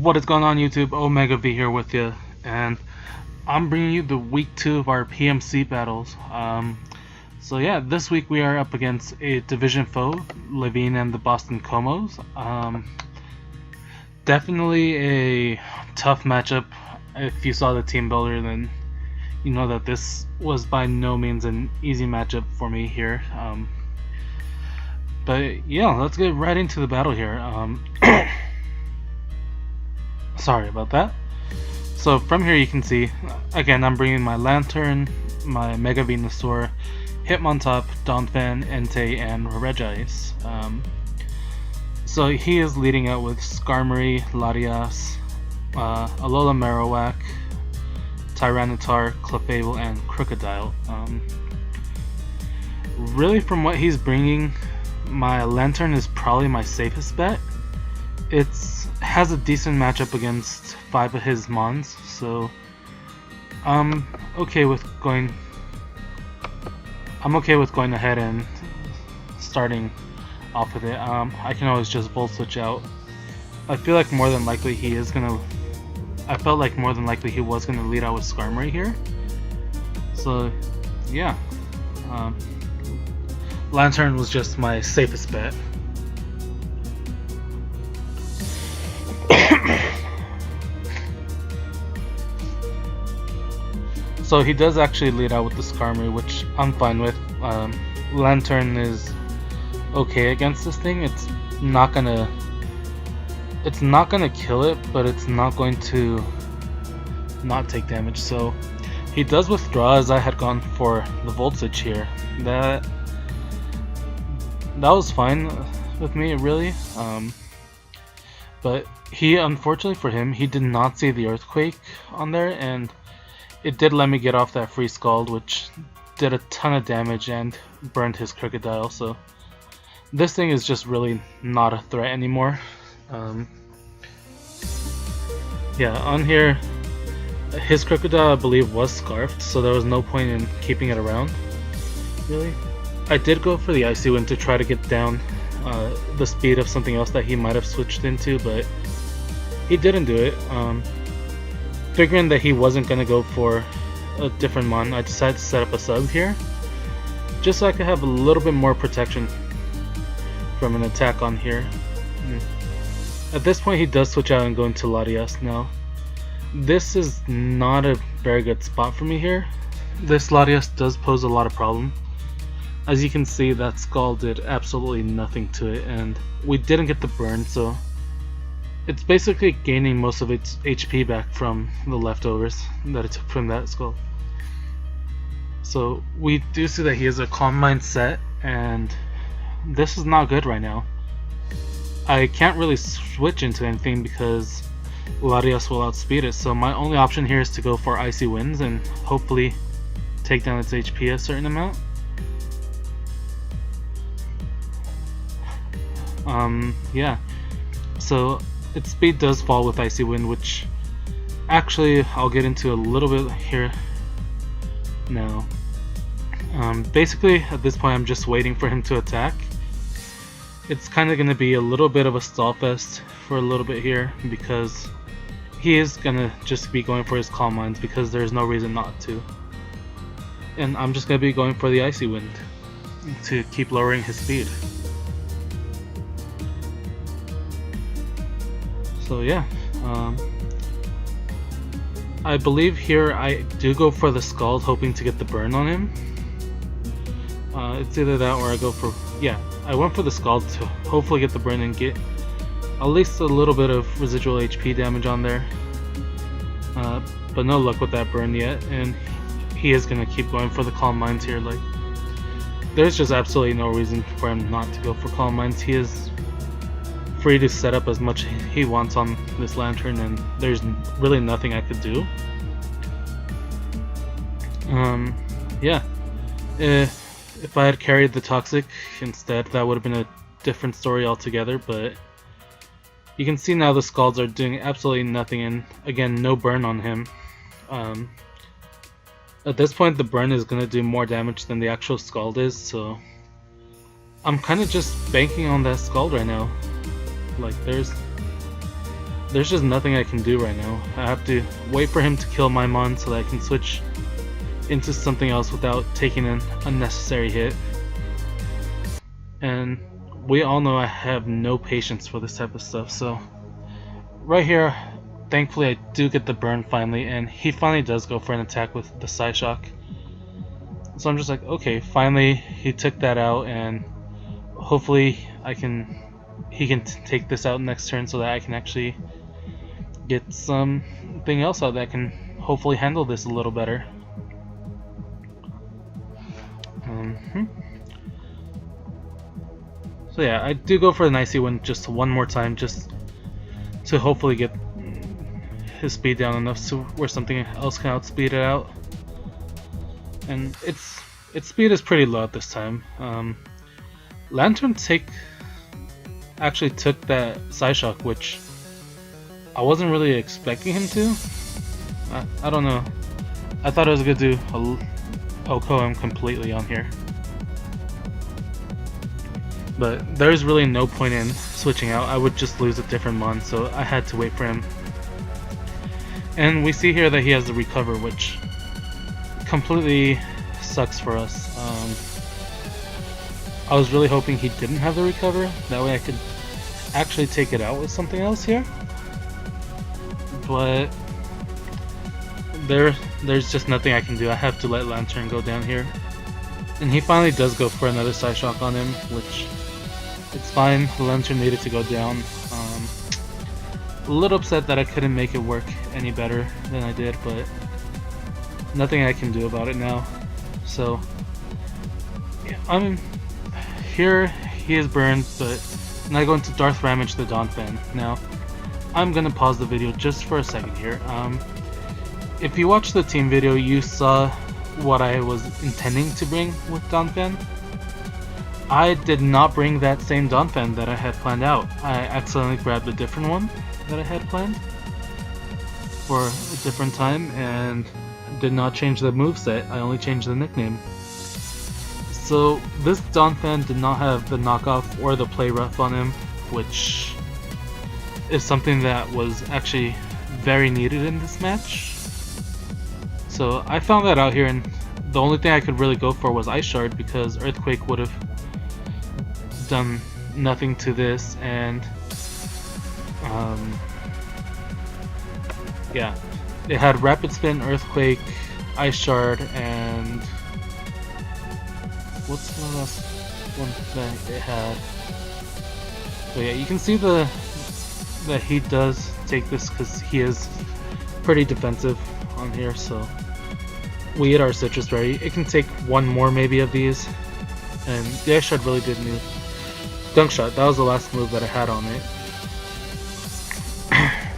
What is going on, YouTube? Omega V here with you, and I'm bringing you the week 2 of our PMC battles. So yeah, this week we are up against a division foe, Levine and the Boston Kommo-os. Definitely a tough matchup. If you saw the team builder, then you know that this was by no means an easy matchup for me here. But yeah, let's get right into the battle here. Sorry about that. So from here you can see, again, I'm bringing my Lantern, my Mega Venusaur, Hitmontop, Donphan, Entei, and Regis. So he is leading out with Skarmory, Latias, Alola Marowak, Tyranitar, Clefable, and Krookodile. Really, from what he's bringing, my Lantern is probably my safest bet. It has a decent matchup against 5 of his mons, so I'm okay with going ahead and starting off with it. I can always just Volt Switch out. I feel like more than likely he was gonna lead out with Skarmory here. So yeah, Lantern was just my safest bet. So he does actually lead out with the Skarmory, which I'm fine with. Lantern is okay against this thing. It's not gonna kill it, but it's not going to not take damage. So he does withdraw, as I had gone for the Volt Switch here. That was fine with me, really. But he, unfortunately for him, he did not see the Earthquake on there, and it did let me get off that free Scald, which did a ton of damage and burned his Krookodile. So this thing is just really not a threat anymore. Yeah, on here, his Krookodile, I believe, was Scarfed, so there was no point in keeping it around, really. I did go for the Icy Wind to try to get down the speed of something else that he might have switched into, but he didn't do it. Figuring that he wasn't going to go for a different mon, I decided to set up a sub here, just so I could have a little bit more protection from an attack on here. At this point he does switch out and go into Latias now. This is not a very good spot for me here. This Latias does pose a lot of problem. As you can see, that Scald did absolutely nothing to it, and we didn't get the burn, so it's basically gaining most of its HP back from the leftovers that it took from that Scald. So we do see that he has a Calm Mind set, and this is not good right now. I can't really switch into anything because Latias will outspeed it, so my only option here is to go for Icy Winds and hopefully take down its HP a certain amount. Yeah, so its speed does fall with Icy Wind, which actually I'll get into a little bit here now. Basically at this point I'm just waiting for him to attack. It's kind of going to be a little bit of a stall fest for a little bit here, because he is going to just be going for his Calm Minds because there's no reason not to. And I'm just going to be going for the Icy Wind to keep lowering his speed. So yeah, I believe here I do go for the Scald, hoping to get the burn on him. It's either that or I go for, yeah, I went for the Scald to hopefully get the burn and get at least a little bit of residual HP damage on there. But no luck with that burn yet, and he is going to keep going for the Calm Minds here. Like, there's just absolutely no reason for him not to go for Calm Minds. He is free to set up as much he wants on this Lantern, and there's really nothing I could do. Yeah, if I had carried the Toxic instead, that would have been a different story altogether, but you can see now the Scalds are doing absolutely nothing, and again, no burn on him. At this point the burn is going to do more damage than the actual Scald is, so I'm kind of just banking on that Scald right now. Like, there's just nothing I can do right now. I have to wait for him to kill my mon so that I can switch into something else without taking an unnecessary hit. And we all know I have no patience for this type of stuff, so right here, thankfully I do get the burn finally, and he finally does go for an attack with the Psyshock. So I'm just like, okay, finally he took that out, and hopefully he can take this out next turn so that I can actually get something else out that can hopefully handle this a little better. So yeah, I do go for an Icy Wind just one more time, just to hopefully get his speed down enough so where something else can outspeed it out. And its speed is pretty low at this time. Lantern actually took that Psyshock, which I wasn't really expecting him to. I don't know. I thought it was gonna do Oko him completely on here. But there's really no point in switching out. I would just lose a different mon, so I had to wait for him. And we see here that he has the recover, which completely sucks for us. I was really hoping he didn't have the recover. That way I could actually take it out with something else here. But there's just nothing I can do. I have to let Lantern go down here. And he finally does go for another Psyshock on him, which it's fine. Lantern needed to go down. A little upset that I couldn't make it work any better than I did, but nothing I can do about it now. So yeah, I'm here. He is burned, but now I go into Darth Ramage the Donphan. Now I'm gonna pause the video just for a second here. If you watched the team video, you saw what I was intending to bring with Donphan. I did not bring that same Donphan that I had planned out. I accidentally grabbed a different one that I had planned for a different time and did not change the moveset. I only changed the nickname. So this Donphan did not have the knockoff or the play rough on him, which is something that was actually very needed in this match. So I found that out here, and the only thing I could really go for was Ice Shard, because Earthquake would have done nothing to this, and yeah, it had Rapid Spin, Earthquake, Ice Shard, and what's the last one that it had? So yeah, you can see that he does take this because he is pretty defensive on here. So we get our Citrus Berry. It can take one more maybe of these, and the Ice Shard really did move. Dunk Shot, that was the last move that I had on it.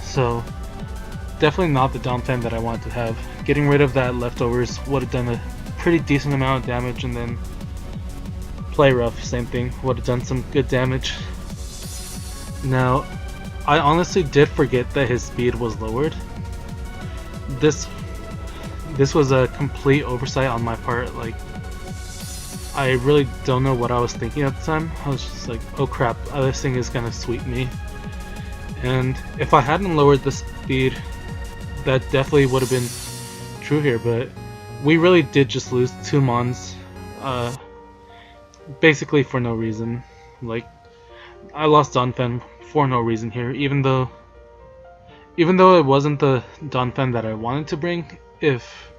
So definitely not the Donphan that I wanted to have. Getting rid of that leftovers would have done a pretty decent amount of damage, and then Play Rough, same thing, would have done some good damage. Now, I honestly did forget that his speed was lowered. This was a complete oversight on my part. Like, I really don't know what I was thinking at the time. I was just like, oh crap, this thing is gonna sweep me. And if I hadn't lowered the speed, that definitely would have been true here, but we really did just lose two mons, basically for no reason. Like, I lost Donphan for no reason here, even though it wasn't the Donphan that I wanted to bring. If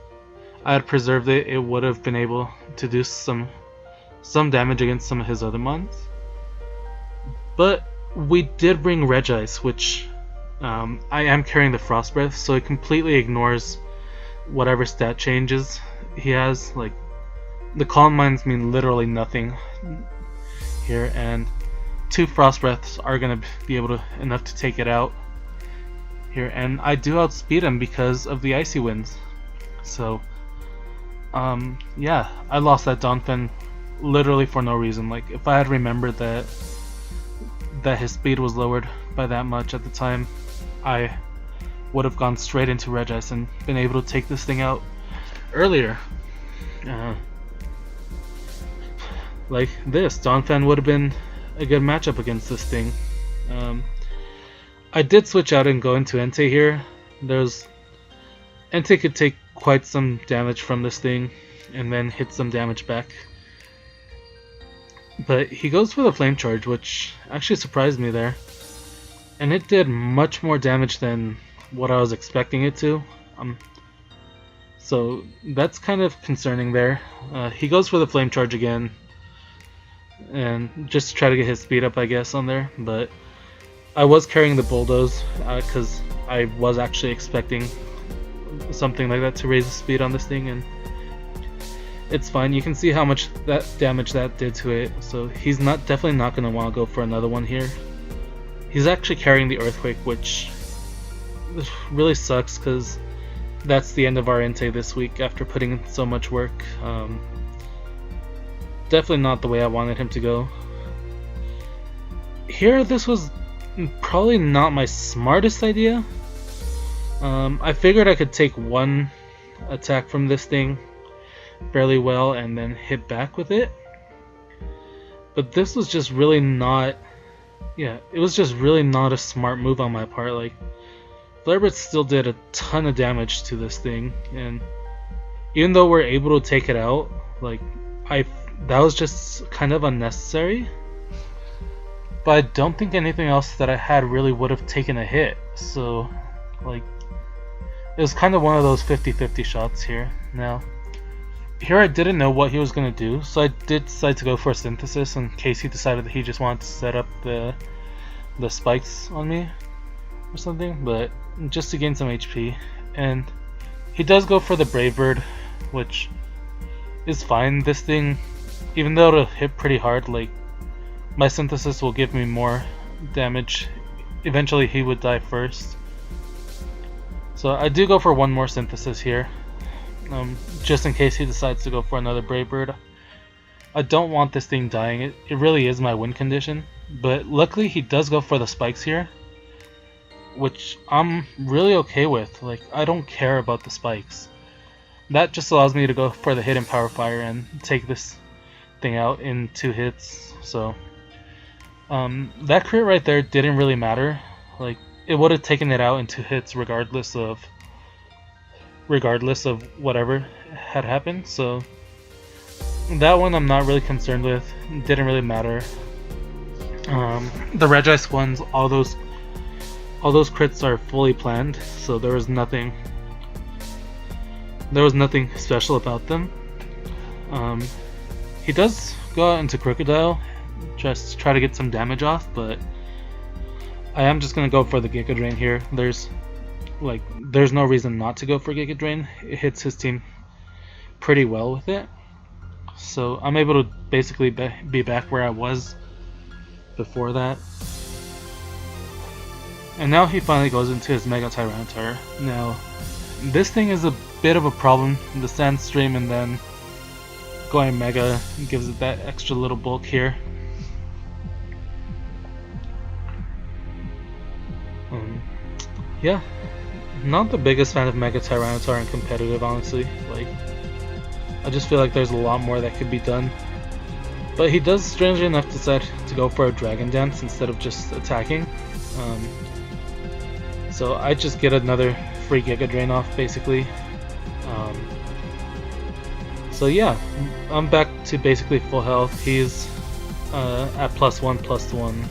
I had preserved it, it would have been able to do some damage against some of his other mons. But we did bring Regice, which I am carrying the Frost Breath, so it completely ignores whatever stat changes he has. Like, the Calm Mines mean literally nothing here, and two Frost Breaths are gonna be enough to take it out here, and I do outspeed him because of the Icy Winds. So yeah, I lost that Donphan literally for no reason. Like, if I had remembered that his speed was lowered by that much at the time, I would have gone straight into Regice and been able to take this thing out earlier. Like this, Donphan would have been a good matchup against this thing. I did switch out and go into Entei here. Entei could take quite some damage from this thing and then hit some damage back. But he goes for the Flame Charge, which actually surprised me there. And it did much more damage than what I was expecting it to. So that's kind of concerning there. He goes for the Flame Charge again, and just to try to get his speed up, I guess, on there. But I was carrying the Bulldoze because I was actually expecting something like that to raise the speed on this thing, and it's fine. You can see how much that damage that did to it. So he's definitely not going to want to go for another one here. He's actually carrying the Earthquake, which really sucks because that's the end of our Entei this week after putting in so much work. Definitely not the way I wanted him to go. Here, this was probably not my smartest idea. I figured I could take one attack from this thing fairly well and then hit back with it. But this was just really not... Yeah, it was just really not a smart move on my part. Like, Flare Blitz still did a ton of damage to this thing, and even though we're able to take it out, like, that was just kind of unnecessary. But I don't think anything else that I had really would have taken a hit, so, like, it was kind of one of those 50-50 shots here. Now, here I didn't know what he was going to do, so I did decide to go for a Synthesis in case he decided that he just wanted to set up the spikes on me or something, but just to gain some HP. And he does go for the Brave Bird, which is fine. This thing, even though it'll hit pretty hard, like, my Synthesis will give me more damage. Eventually he would die first. So I do go for one more Synthesis here, just in case he decides to go for another Brave Bird. I don't want this thing dying. It really is my win condition. But luckily he does go for the spikes here, which I'm really okay with. Like, I don't care about the spikes. That just allows me to go for the hidden Power Fire and take this thing out in 2 hits. So that crit right there didn't really matter. Like, it would have taken it out in 2 hits regardless of whatever had happened. So that one I'm not really concerned with. It didn't really matter. The Regice ones, all those crits are fully planned, so there was nothing special about them. He does go out into Krookodile just to try to get some damage off, but I am just gonna go for the Giga Drain here. There's no reason not to go for Giga Drain. It hits his team pretty well with it, so I'm able to basically be back where I was before that. And now he finally goes into his Mega Tyranitar. Now, this thing is a bit of a problem. The Sand Stream and then going Mega gives it that extra little bulk here. Yeah, not the biggest fan of Mega Tyranitar in competitive, honestly. Like, I just feel like there's a lot more that could be done. But he does, strangely enough, decide to go for a Dragon Dance instead of just attacking. So I just get another free Giga Drain off, basically. So yeah, I'm back to basically full health. He's at +1/+1.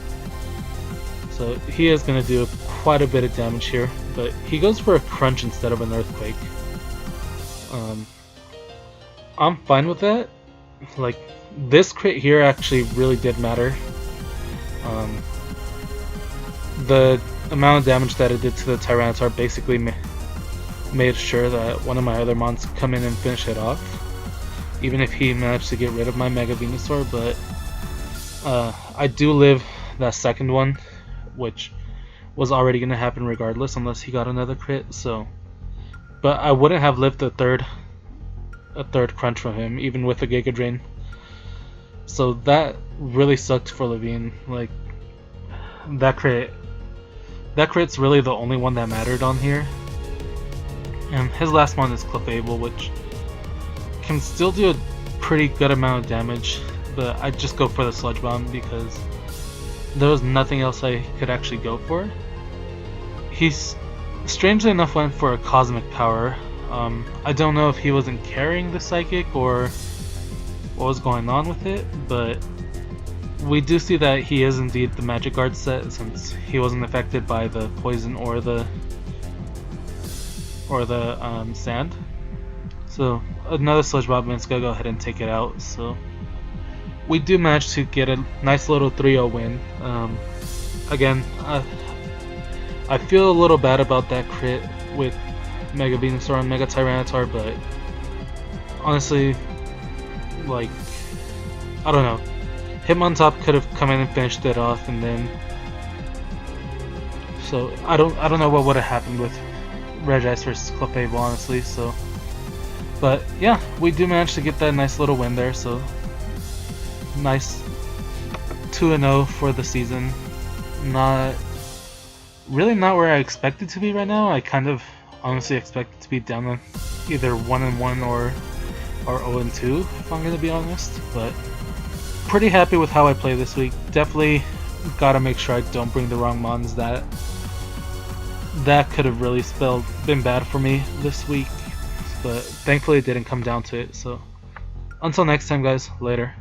So he is going to do quite a bit of damage here, but he goes for a Crunch instead of an Earthquake. I'm fine with that. Like, this crit here actually really did matter. The amount of damage that it did to the Tyranitar basically made sure that one of my other mons could come in and finish it off, even if he managed to get rid of my Mega Venusaur. But I do live that second one, which was already going to happen regardless unless he got another crit. So, but I wouldn't have lived a third crunch from him, even with a Giga Drain. So that really sucked for Levine. Like, that crit's really the only one that mattered on here. And his last one is Clefable, which can still do a pretty good amount of damage, but I just go for the Sludge Bomb because there was nothing else I could actually go for. He's strangely enough went for a cosmic power. I don't know if he wasn't carrying the psychic or what was going on with it, but we do see that he is indeed the magic guard set, since he wasn't affected by the poison or the sand. So another Sludge Bomb is gonna go ahead and take it out. So we do manage to get a nice little 3-0 win. Again, I feel a little bad about that crit with Mega Venusaur and Mega Tyranitar, but honestly, like, I don't know. Hitmontop could have come in and finished it off, and then so I don't know what would have happened with Regice versus Clefable, honestly. So, but yeah, we do manage to get that nice little win there. So nice 2-0 for the season. Not where I expect it to be right now. I kind of honestly expect it to be down to either 1-1 or 0-2, if I'm gonna be honest. But pretty happy with how I play this week. Definitely gotta make sure I don't bring the wrong mons. That could have really been bad for me this week, but thankfully it didn't come down to it. So until next time, guys, later.